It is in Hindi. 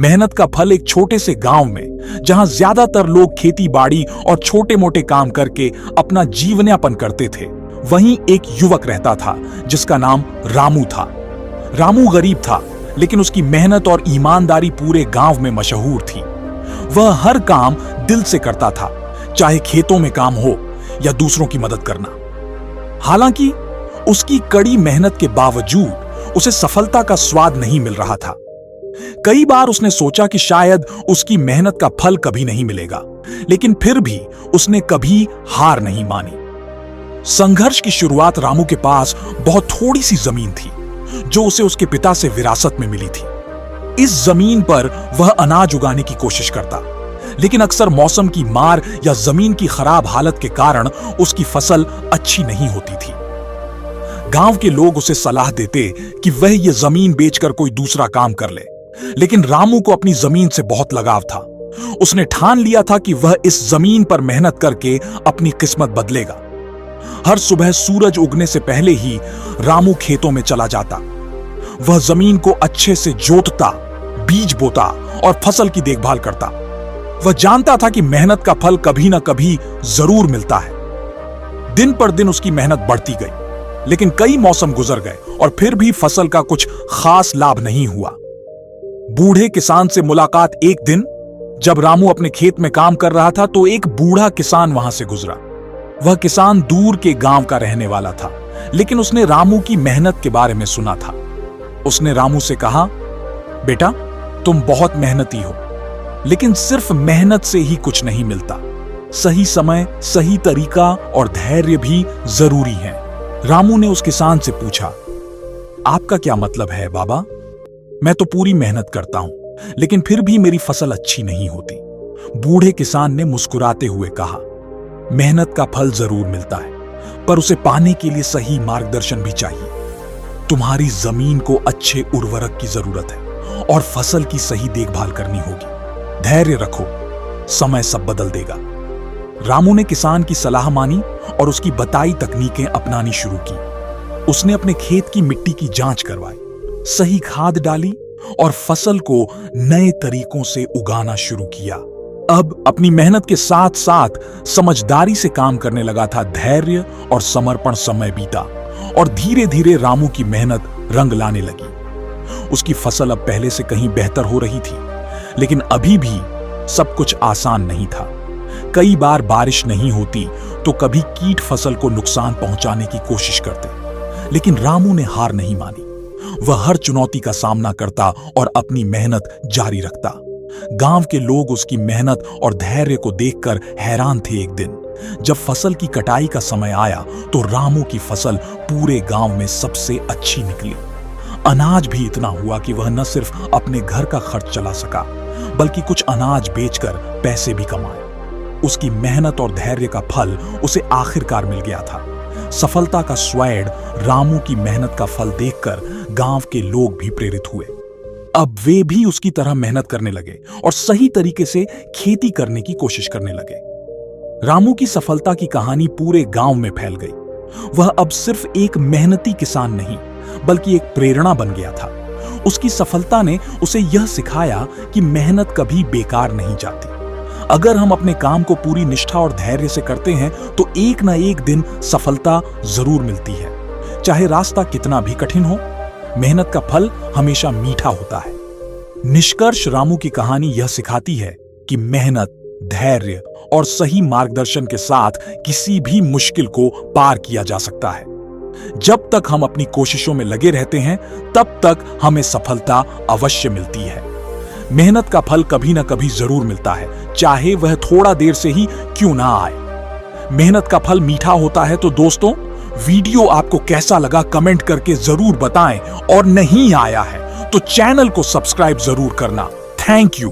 मेहनत का फल एक छोटे से गांव में, जहां ज्यादातर लोग खेती बाड़ी और छोटे मोटे काम करके अपना जीवनयापन करते थे, वहीं एक युवक रहता था जिसका नाम रामू था। रामू गरीब था, लेकिन उसकी मेहनत और ईमानदारी पूरे गांव में मशहूर थी। वह हर काम दिल से करता था, चाहे खेतों में काम हो या दूसरों की मदद करना। हालांकि उसकी कड़ी मेहनत के बावजूद उसे सफलता का स्वाद नहीं मिल रहा था। कई बार उसने सोचा कि शायद उसकी मेहनत का फल कभी नहीं मिलेगा, लेकिन फिर भी उसने कभी हार नहीं मानी। संघर्ष की शुरुआत रामू के पास बहुत थोड़ी सी जमीन थी, जो उसे उसके पिता से विरासत में मिली थी। इस जमीन पर वह अनाज उगाने की कोशिश करता, लेकिन अक्सर मौसम की मार या जमीन की खराब हालत के कारण उसकी फसल अच्छी नहीं होती थी। गांव के लोग उसे सलाह देते कि वह यह जमीन बेचकर कोई दूसरा काम कर ले, लेकिन रामू को अपनी जमीन से बहुत लगाव था। उसने ठान लिया था कि वह इस जमीन पर मेहनत करके अपनी किस्मत बदलेगा। हर सुबह सूरज उगने से पहले ही रामू खेतों में चला जाता। वह जमीन को अच्छे से जोतता, बीज बोता और फसल की देखभाल करता। वह जानता था कि मेहनत का फल कभी ना कभी जरूर मिलता है। दिन पर दिन उसकी मेहनत बढ़ती गई, लेकिन कई मौसम गुजर गए और फिर भी फसल का कुछ खास लाभ नहीं हुआ। बूढ़े किसान से मुलाकात एक दिन, जब रामू अपने खेत में काम कर रहा था, तो एक बूढ़ा किसान वहां से गुजरा। वह किसान दूर के गांव का रहने वाला था, लेकिन उसने रामू की मेहनत के बारे में सुना था। उसने रामू से कहा, बेटा, तुम बहुत मेहनती हो, लेकिन सिर्फ मेहनत से ही कुछ नहीं मिलता। सही समय, सही तरीका और धैर्य भी जरूरी है। रामू ने उस किसान से पूछा, आपका क्या मतलब है बाबा? मैं तो पूरी मेहनत करता हूं, लेकिन फिर भी मेरी फसल अच्छी नहीं होती। बूढ़े किसान ने मुस्कुराते हुए कहा, मेहनत का फल जरूर मिलता है, पर उसे पाने के लिए सही मार्गदर्शन भी चाहिए। तुम्हारी जमीन को अच्छे उर्वरक की जरूरत है और फसल की सही देखभाल करनी होगी। धैर्य रखो, समय सब बदल देगा। रामू ने किसान की सलाह मानी और उसकी बताई तकनीकें अपनानी शुरू की। उसने अपने खेत की मिट्टी की जांच करवाई, सही खाद डाली और फसल को नए तरीकों से उगाना शुरू किया। अब अपनी मेहनत के साथ साथ समझदारी से काम करने लगा था। धैर्य और समर्पण समय बीता और धीरे धीरे रामू की मेहनत रंग लाने लगी। उसकी फसल अब पहले से कहीं बेहतर हो रही थी, लेकिन अभी भी सब कुछ आसान नहीं था। कई बार बारिश नहीं होती तो कभी कीट फसल को नुकसान पहुंचाने की कोशिश करते, लेकिन रामू ने हार नहीं मानी। वह हर चुनौती का सामना करता और अपनी मेहनत जारी रखता। गांव के लोग उसकी मेहनत और धैर्य को देखकर हैरान थे। एक दिन जब फसल की कटाई का समय आया तो रामू की फसल पूरे गांव में सबसे अच्छी निकली। अनाज भी इतना हुआ कि वह न सिर्फ अपने घर का खर्च चला सका, बल्कि कुछ अनाज बेचकर पैसे भी कमाए। उसकी मेहनत और धैर्य का फल उसे आखिरकार मिल गया था। सफलता का स्वाद रामू की मेहनत का फल देखकर गांव के लोग भी प्रेरित हुए। अब वे भी उसकी तरह मेहनत करने लगे और सही तरीके से खेती करने की कोशिश करने लगे। रामू की सफलता की कहानी पूरे गांव में फैल गई। वह अब सिर्फ एक मेहनती किसान नहीं, बल्कि एक प्रेरणा बन गया था। उसकी सफलता ने उसे यह सिखाया कि मेहनत कभी बेकार नहीं जाती। अगर हम अपने काम को पूरी निष्ठा और धैर्य से करते हैं तो एक ना एक दिन सफलता जरूर मिलती है। चाहे रास्ता कितना भी कठिन हो, मेहनत का फल हमेशा मीठा होता है। निष्कर्ष रामू की कहानी यह सिखाती है कि मेहनत, धैर्य और सही मार्गदर्शन के साथ किसी भी मुश्किल को पार किया जा सकता है। जब तक हम अपनी कोशिशों में लगे रहते हैं, तब तक हमें सफलता अवश्य मिलती है। मेहनत का फल कभी ना कभी जरूर मिलता है, चाहे वह थोड़ा देर से ही क्यों ना आए। मेहनत का फल मीठा होता है। तो दोस्तों, वीडियो आपको कैसा लगा कमेंट करके जरूर बताएं, और नहीं आया है तो चैनल को सब्सक्राइब जरूर करना। Thank you.